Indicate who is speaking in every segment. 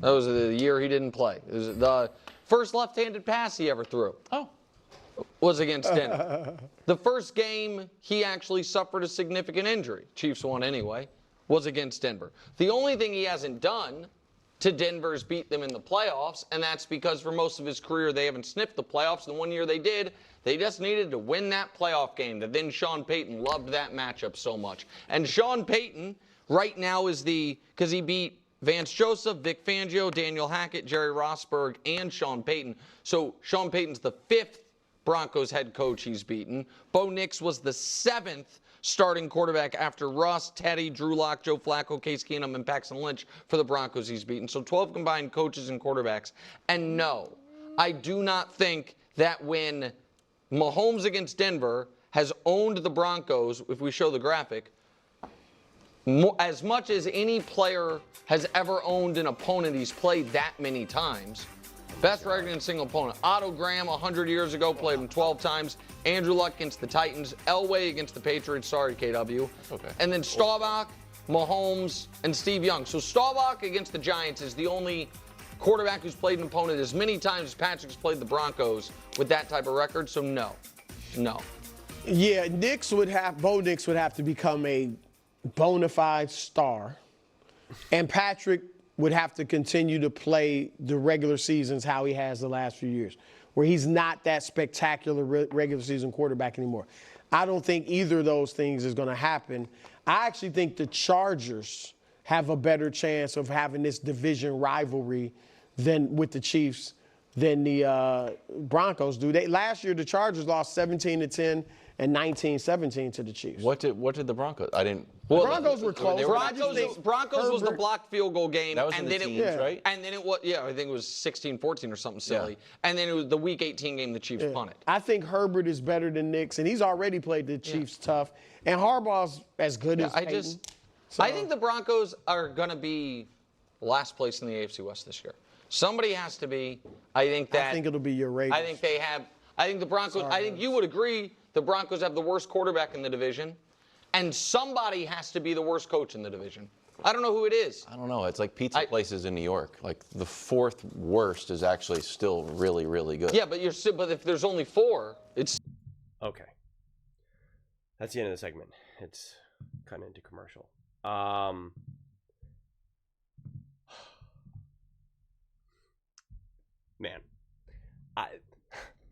Speaker 1: That was the year he didn't play. It was the first left-handed pass he ever threw.
Speaker 2: Oh.
Speaker 1: Was against Denver. The first game he actually suffered a significant injury. Chiefs won anyway. Was against Denver. The only thing he hasn't done to Denver is beat them in the playoffs, and that's because for most of his career they haven't sniffed the playoffs. The one year they did, they just needed to win that playoff game. That then Sean Payton loved that matchup so much. And Sean Payton right now is because he beat Vance Joseph, Vic Fangio, Daniel Hackett, Jerry Rosburg, and Sean Payton. So Sean Payton's the 5th Broncos head coach he's beaten. Bo Nix was the 7th starting quarterback after Russ, Teddy, Drew Lock, Joe Flacco, Case Keenum, and Paxton Lynch for the Broncos he's beaten. So 12 combined coaches and quarterbacks. And no, I do not think that when Mahomes against Denver has owned the Broncos, if we show the graphic, as much as any player has ever owned an opponent he's played that many times. Best record in single opponent. Otto Graham 100 years ago played him 12 times. Andrew Luck against the Titans. Elway against the Patriots. Sorry, KW.
Speaker 2: Okay.
Speaker 1: And then Staubach, Mahomes, and Steve Young. So Staubach against the Giants is the only quarterback who's played an opponent as many times as Patrick's played the Broncos with that type of record. So no.
Speaker 3: Yeah, Bo Nix would have to become a bona fide star, and Patrick would have to continue to play the regular seasons how he has the last few years, where he's not that spectacular regular season quarterback anymore. I don't think either of those things is going to happen. I actually think the Chargers have a better chance of having this division rivalry than with the Chiefs than the Broncos do. Last year, the Chargers lost 17-10 and 19-17 to the Chiefs.
Speaker 2: What did the Broncos? I didn't.
Speaker 3: The Broncos were close.
Speaker 1: Broncos was the blocked field goal game.
Speaker 2: That was
Speaker 1: and
Speaker 2: in the
Speaker 1: then
Speaker 2: teens, right?
Speaker 1: And then it was, I think it was 16-14 or something silly. Yeah. And then it was the Week 18 game the Chiefs punted.
Speaker 3: I think Herbert is better than Nix, and he's already played the Chiefs tough. And Harbaugh's as good as Peyton.
Speaker 1: I think the Broncos are going to be last place in the AFC West this year. Somebody has to be. I think
Speaker 3: it'll be your Raiders.
Speaker 1: I think the Broncos. I think you would agree the Broncos have the worst quarterback in the division, and somebody has to be the worst coach in the division. I don't know who it is.
Speaker 2: I don't know. It's like pizza places in New York. Like the 4th worst is actually still really, really good.
Speaker 1: Yeah, but if there's only 4, it's
Speaker 4: okay. That's the end of the segment. It's kind of into commercial. Man,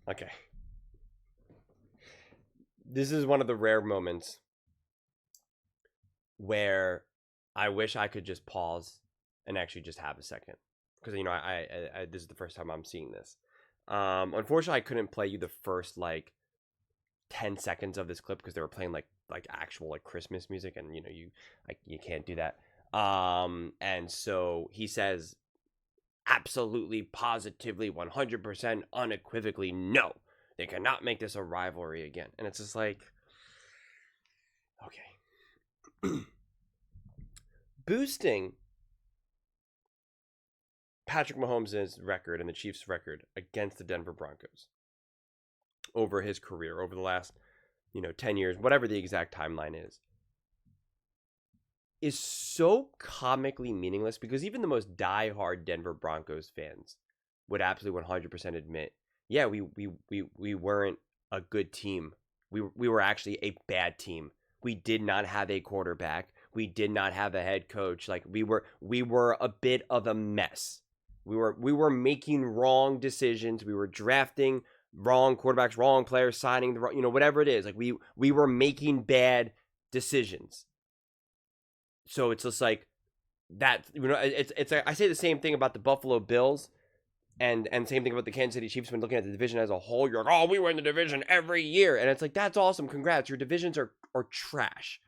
Speaker 4: okay. This is one of the rare moments where I wish I could just pause and actually just have a second, because I this is the first time I'm seeing this. Unfortunately, I couldn't play you the first 10 seconds of this clip because they were playing like actual Christmas music, and you can't do that. And so he says, absolutely, positively, 100%, unequivocally, no, they cannot make this a rivalry again. And it's just like, okay. Boosting Patrick Mahomes' record and the Chiefs' record against the Denver Broncos over his career, over the last, 10 years, whatever the exact timeline is so comically meaningless, because even the most diehard Denver Broncos fans would absolutely 100% admit, yeah, we weren't a good team. We were actually a bad team. We did not have a quarterback. We did not have a head coach. We were a bit of a mess. We were making wrong decisions. We were drafting wrong quarterbacks, wrong players, signing the wrong, whatever it is. We were making bad decisions. So it's just like that, it's I say the same thing about the Buffalo Bills and same thing about the Kansas City Chiefs when looking at the division as a whole. You're like, oh, we win the division every year. And it's like, that's awesome. Congrats. Your divisions are trash,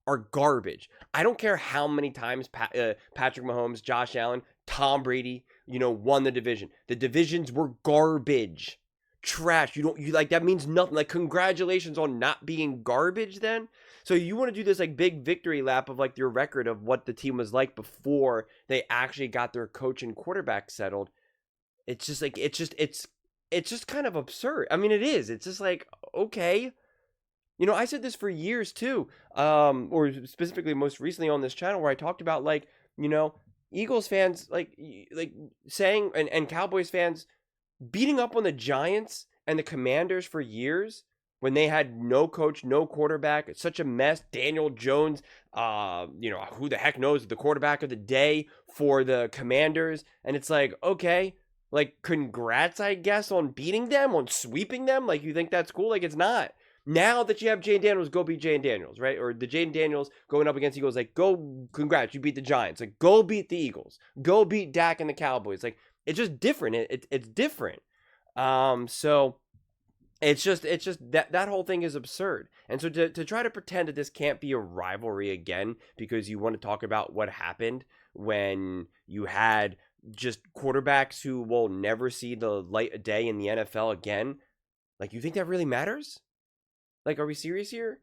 Speaker 4: are garbage. I don't care how many times Patrick Mahomes, Josh Allen, Tom Brady, won the division. The divisions were garbage. Trash. That means nothing. Congratulations on not being garbage then. So you want to do this big victory lap of your record of what the team was like before they actually got their coach and quarterback settled. It's just it's just kind of absurd. I mean, it is. It's just okay. I said this for years too. Or specifically most recently on this channel where I talked about Eagles fans like saying and Cowboys fans beating up on the Giants and the Commanders for years when they had no coach, no quarterback. It's such a mess. Daniel Jones, who the heck knows, the quarterback of the day for the Commanders. And it's like, okay, like, congrats, I guess, on beating them, on sweeping them. Like, you think that's cool? Like, it's not. Now that you have Jane Daniels, go beat Jane Daniels, right? Or the Jane Daniels going up against Eagles, like, go, congrats, you beat the Giants. Like, go beat the Eagles. Go beat Dak and the Cowboys. Like, it's just different. It's different. So it's just that whole thing is absurd. And so to try to pretend that this can't be a rivalry again because you want to talk about what happened when you had just quarterbacks who will never see the light of day in the NFL again, like, you think that really matters? Like, are we serious here?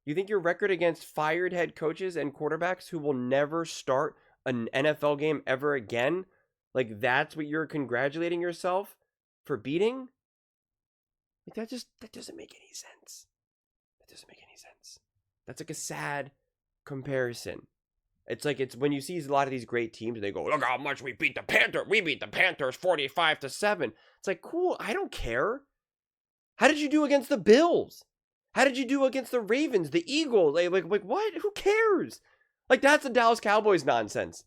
Speaker 4: You think your record against fired head coaches and quarterbacks who will never start an NFL game ever again, like, that's what you're congratulating yourself for beating? Like, that doesn't make any sense. That doesn't make any sense. That's like a sad comparison. It's like, it's when you see a lot of these great teams and they go, look how much we beat the Panthers. We beat the Panthers 45-7. It's like, cool, I don't care. How did you do against the Bills? How did you do against the Ravens, the Eagles? Like what? Who cares? Like, that's the Dallas Cowboys nonsense.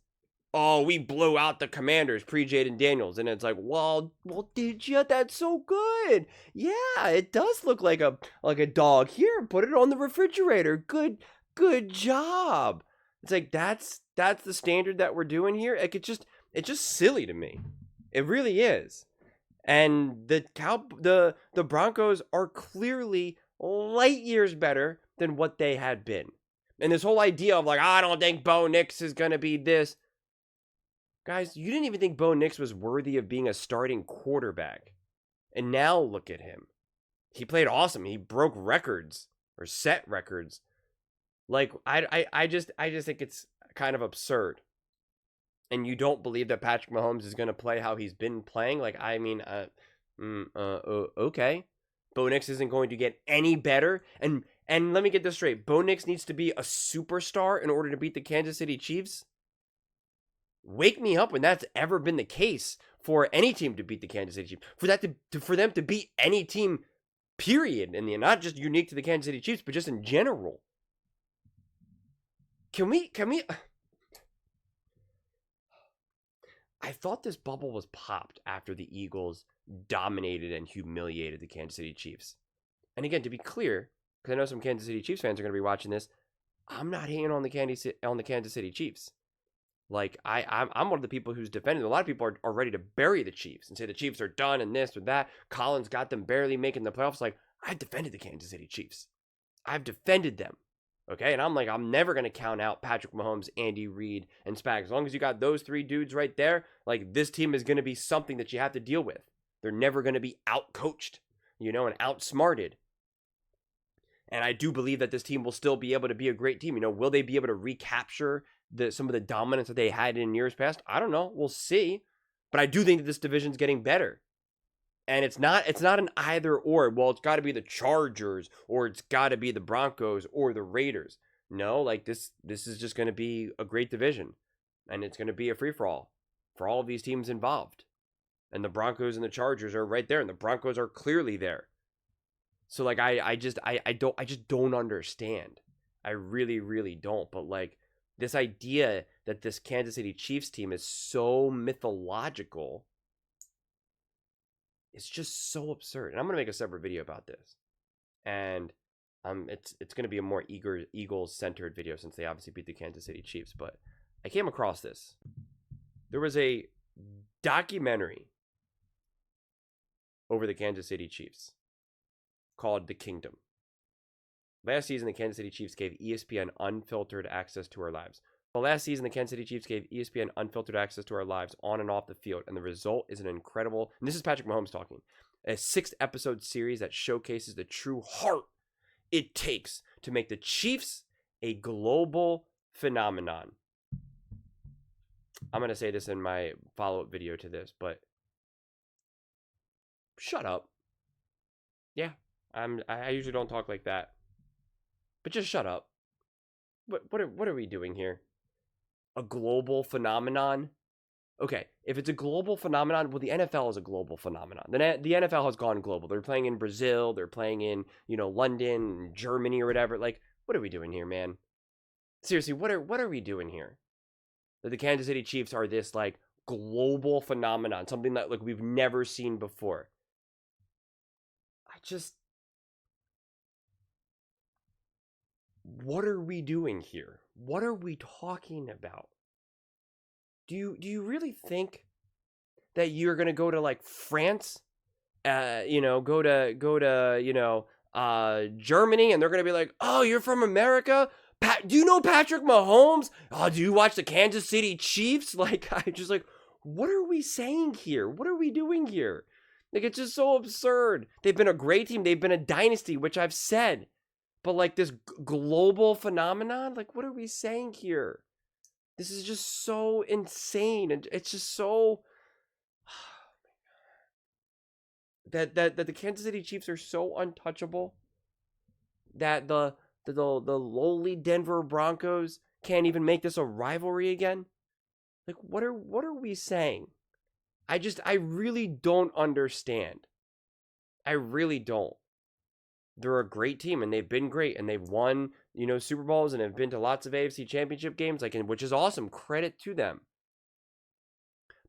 Speaker 4: Oh, we blew out the Commanders pre-Jaden Daniels. And it's like, well, did you? That's so good. Yeah, it does look like a dog. Here, put it on the refrigerator. Good job. It's like, that's the standard that we're doing here. Like, it's just silly to me. It really is. And the Broncos are clearly light years better than what they had been. And this whole idea of, like, I don't think Bo Nix is going to be this. Guys, you didn't even think Bo Nix was worthy of being a starting quarterback. And now look at him. He played awesome. He broke records or set records. Like, I just think it's kind of absurd. And you don't believe that Patrick Mahomes is going to play how he's been playing? Like, I mean, okay. Bo Nix isn't going to get any better. And let me get this straight. Bo Nix needs to be a superstar in order to beat the Kansas City Chiefs? Wake me up when that's ever been the case for any team to beat the Kansas City Chiefs. For them to beat any team, period. And not just unique to the Kansas City Chiefs, but just in general. Can we... I thought this bubble was popped after the Eagles dominated and humiliated the Kansas City Chiefs. And again, to be clear, because I know some Kansas City Chiefs fans are going to be watching this, I'm not hating on the Kansas City Chiefs. Like, I'm one of the people who's defending. A lot of people are ready to bury the Chiefs and say the Chiefs are done and this or that. Collins got them barely making the playoffs. Like, I've defended the Kansas City Chiefs. I've defended them. Okay, and I'm like, I'm never going to count out Patrick Mahomes, Andy Reid, and Spags. As long as you got those three dudes right there, like, this team is going to be something that you have to deal with. They're never going to be out-coached, and outsmarted. And I do believe that this team will still be able to be a great team. Will they be able to recapture some of the dominance that they had in years past? I don't know. We'll see. But I do think that this division's getting better. And it's not an either or. Well, it's got to be the Chargers, or it's got to be the Broncos or the Raiders. No, like, this is just going to be a great division. And it's going to be a free-for-all for all of these teams involved. And the Broncos and the Chargers are right there, and the Broncos are clearly there. So, like, I just don't understand. I really, really don't. But, like, this idea that this Kansas City Chiefs team is so mythological, it's just so absurd. And I'm going to make a separate video about this. And it's going to be a more Eagles-centered video since they obviously beat the Kansas City Chiefs. But I came across this. There was a documentary over the Kansas City Chiefs called The Kingdom. Last season, the Kansas City Chiefs gave ESPN unfiltered access to our lives. Well, last season, the Kansas City Chiefs gave ESPN unfiltered access to our lives on and off the field, and the result is an incredible, and this is Patrick Mahomes talking, a 6-episode series that showcases the true heart it takes to make the Chiefs a global phenomenon. I'm going to say this in my follow-up video to this, but shut up. Yeah, I usually don't talk like that, but just shut up. What are we doing here? a global phenomenon. Okay, if it's a global phenomenon, well, the NFL is a global phenomenon. The NFL has gone global. They're playing in Brazil. They're playing in, London, Germany, or whatever. Like, what are we doing here, man? Seriously, what are we doing here? That the Kansas City Chiefs are this, like, global phenomenon, something that, like, we've never seen before. What are we doing here? What are we talking about? Do you really think that you're gonna go to, like, France, go to Germany, and they're gonna be like, oh, you're from America? Do you know Patrick Mahomes? Oh, do you watch the Kansas City Chiefs? Like, I just like, what are we saying here? What are we doing here? Like, it's just so absurd. They've been a great team. They've been a dynasty, which I've said. But, like, this global phenomenon, like, what are we saying here? This is just so insane. And it's just so... that the Kansas City Chiefs are so untouchable that the lowly Denver Broncos can't even make this a rivalry again. Like, what are we saying? I really don't understand. I really don't. They're a great team, and they've been great, and they've won, Super Bowls, and have been to lots of AFC Championship games, like, which is awesome. Credit to them.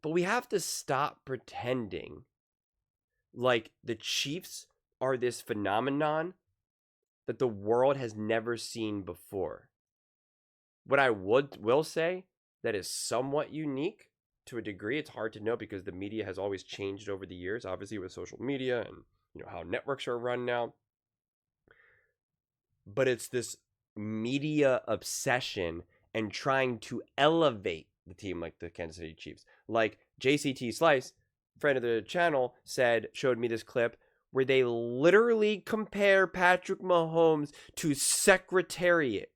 Speaker 4: But we have to stop pretending like the Chiefs are this phenomenon that the world has never seen before. What I will say that is somewhat unique to a degree, it's hard to know because the media has always changed over the years, obviously with social media and how networks are run now. But it's this media obsession and trying to elevate the team like the Kansas City Chiefs. Like JCT Slice, friend of the channel, showed me this clip where they literally compare Patrick Mahomes to Secretariat.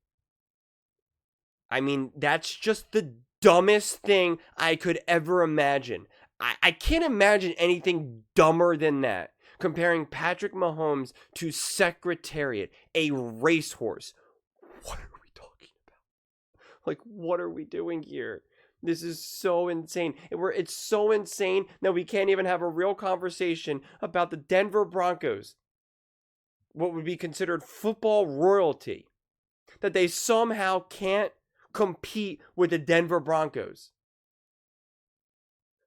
Speaker 4: I mean, that's just the dumbest thing I could ever imagine. I can't imagine anything dumber than that. Comparing Patrick Mahomes to Secretariat, a racehorse. What are we talking about? Like, what are we doing here? This is so insane. It's so insane that we can't even have a real conversation about the Denver Broncos, what would be considered football royalty, that they somehow can't compete with the Denver Broncos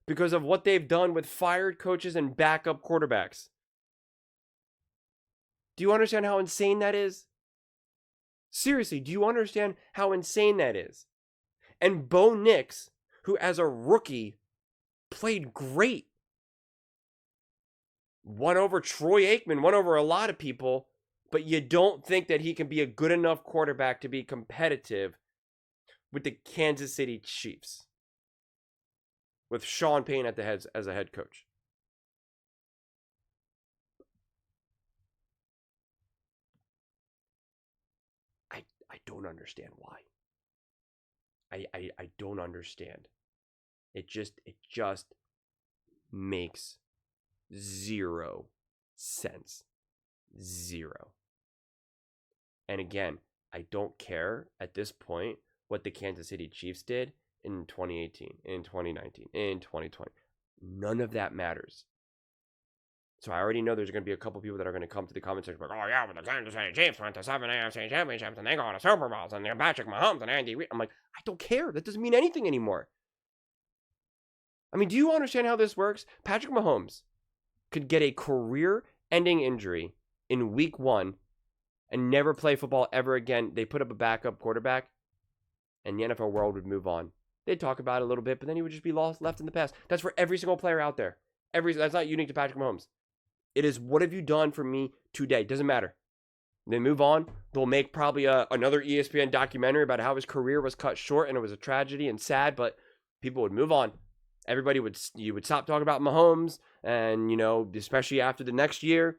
Speaker 4: because of what they've done with fired coaches and backup quarterbacks. Do you understand how insane that is? Seriously, do you understand how insane that is? And Bo Nix, who as a rookie played great, won over Troy Aikman, won over a lot of people, but you don't think that he can be a good enough quarterback to be competitive with the Kansas City Chiefs, with Sean Payton as a head coach. I don't understand why. I don't understand. It just makes zero sense. Zero. And again, I don't care at this point what the Kansas City Chiefs did in 2018, in 2019, in 2020. None of that matters. So I already know there's going to be a couple people that are going to come to the comment section like, oh yeah, but the Kansas City Chiefs went to 7 AFC championships and they got a Super Bowls and they're Patrick Mahomes and Andy Reid. I'm like, I don't care. That doesn't mean anything anymore. I mean, do you understand how this works? Patrick Mahomes could get a career-ending injury in week 1 and never play football ever again. They put up a backup quarterback and the NFL world would move on. They'd talk about it a little bit, but then he would just be left in the past. That's for every single player out there. That's not unique to Patrick Mahomes. It is, what have you done for me today? Doesn't matter. They move on. They'll make probably another ESPN documentary about how his career was cut short and it was a tragedy and sad, but people would move on. You would stop talking about Mahomes, and, especially after the next year,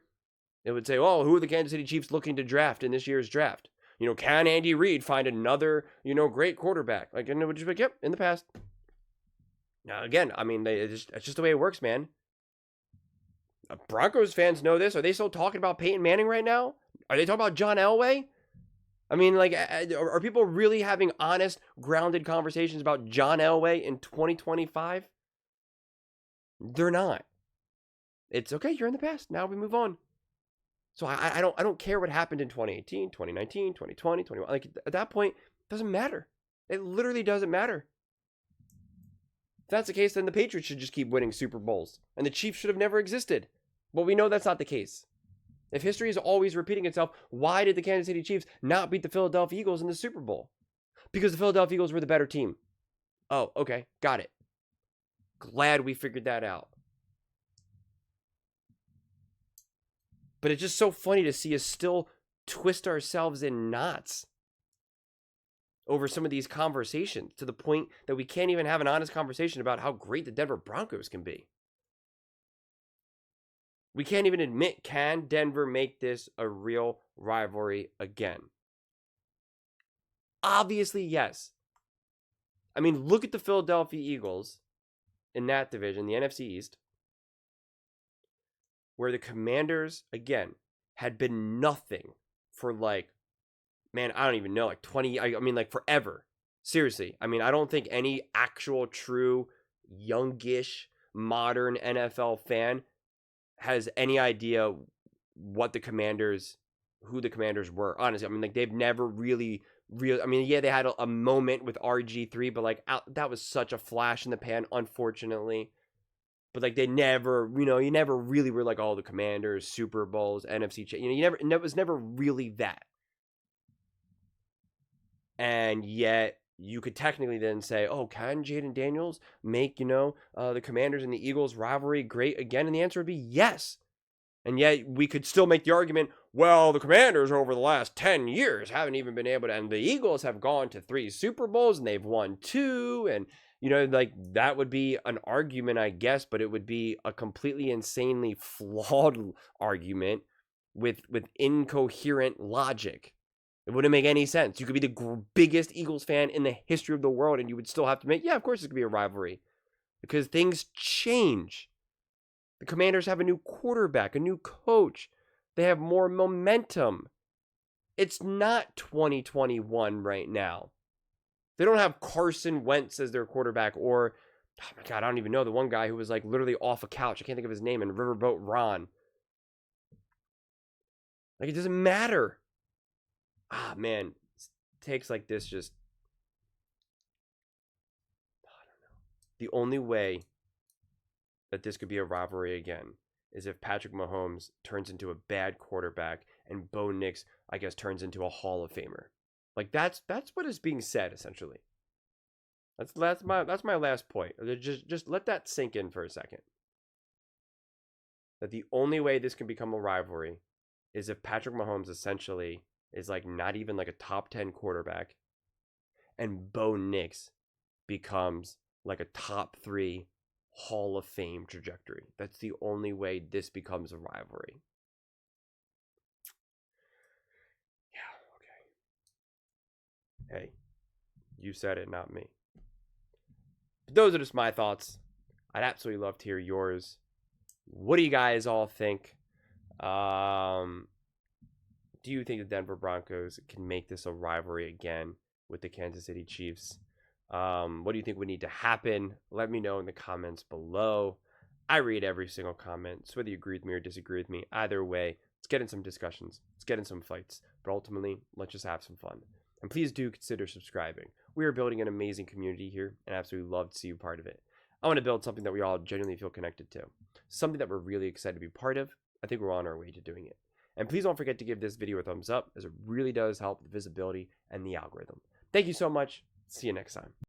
Speaker 4: it would say, oh, who are the Kansas City Chiefs looking to draft in this year's draft? Can Andy Reid find another, great quarterback? Like, and it would just be like, yep, in the past. Now, again, I mean, it's just the way it works, man. Broncos fans know this. Are they still talking about Peyton Manning right now? Are they talking about John Elway? I mean, like, are people really having honest, grounded conversations about John Elway in 2025? They're not. It's okay, you're in the past. Now we move on. So I don't care what happened in 2018, 2019, 2020, 21. Like, at that point, it doesn't matter. It literally doesn't matter. If that's the case, then the Patriots should just keep winning Super Bowls. And the Chiefs should have never existed. But we know that's not the case. If history is always repeating itself, why did the Kansas City Chiefs not beat the Philadelphia Eagles in the Super Bowl? Because the Philadelphia Eagles were the better team. Oh, okay. Got it. Glad we figured that out. But it's just so funny to see us still twist ourselves in knots over some of these conversations, to the point that we can't even have an honest conversation about how great the Denver Broncos can be. We can't even admit, can Denver make this a real rivalry again? Obviously, yes. I mean, look at the Philadelphia Eagles in that division, the NFC East, where the Commanders, again, had been nothing for like, man, I don't even know, like 20, I mean, like forever. Seriously. I mean, I don't think any actual, true, youngish, modern NFL fan has any idea what the Commanders, who the Commanders were. Honestly, I mean, like, they've never really, I mean, yeah, they had a moment with RG3, but like, that was such a flash in the pan, unfortunately. But like, they never, you never really were like, oh, the Commanders, Super Bowls, NFC, it was never really that. And yet, you could technically then say, oh, can Jaden Daniels make, the Commanders and the Eagles rivalry great again? And the answer would be yes. And yet, we could still make the argument, well, the Commanders over the last 10 years haven't even been able to, and the Eagles have gone to 3 Super Bowls, and they've won 2, and, like, that would be an argument, I guess, but it would be a completely insanely flawed argument with incoherent logic. It wouldn't make any sense. You could be the biggest Eagles fan in the history of the world, and you would still have to make, yeah, of course it's going to be a rivalry. Because things change. The Commanders have a new quarterback, a new coach. They have more momentum. It's not 2021 right now. They don't have Carson Wentz as their quarterback, or, oh my God, I don't even know, the one guy who was like literally off a couch. I can't think of his name, and Riverboat Ron. Like, it doesn't matter. Ah, man, takes like this just, I don't know. The only way that this could be a rivalry again is if Patrick Mahomes turns into a bad quarterback and Bo Nix, I guess, turns into a Hall of Famer. Like, that's what is being said, essentially. That's my last point. Just let that sink in for a second. That the only way this can become a rivalry is if Patrick Mahomes essentially is like not even like a top 10 quarterback, and Bo Nix becomes like a top 3 Hall of Fame trajectory. That's the only way this becomes a rivalry. Yeah, okay. Hey, you said it, not me. But those are just my thoughts. I'd absolutely love to hear yours. What do you guys all think? Do you think the Denver Broncos can make this a rivalry again with the Kansas City Chiefs? What do you think would need to happen? Let me know in the comments below. I read every single comment, so whether you agree with me or disagree with me, either way, let's get in some discussions. Let's get in some fights. But ultimately, let's just have some fun. And please do consider subscribing. We are building an amazing community here, and I absolutely love to see you part of it. I want to build something that we all genuinely feel connected to. Something that we're really excited to be part of. I think we're on our way to doing it. And please don't forget to give this video a thumbs up, as it really does help the visibility and the algorithm. Thank you so much. See you next time.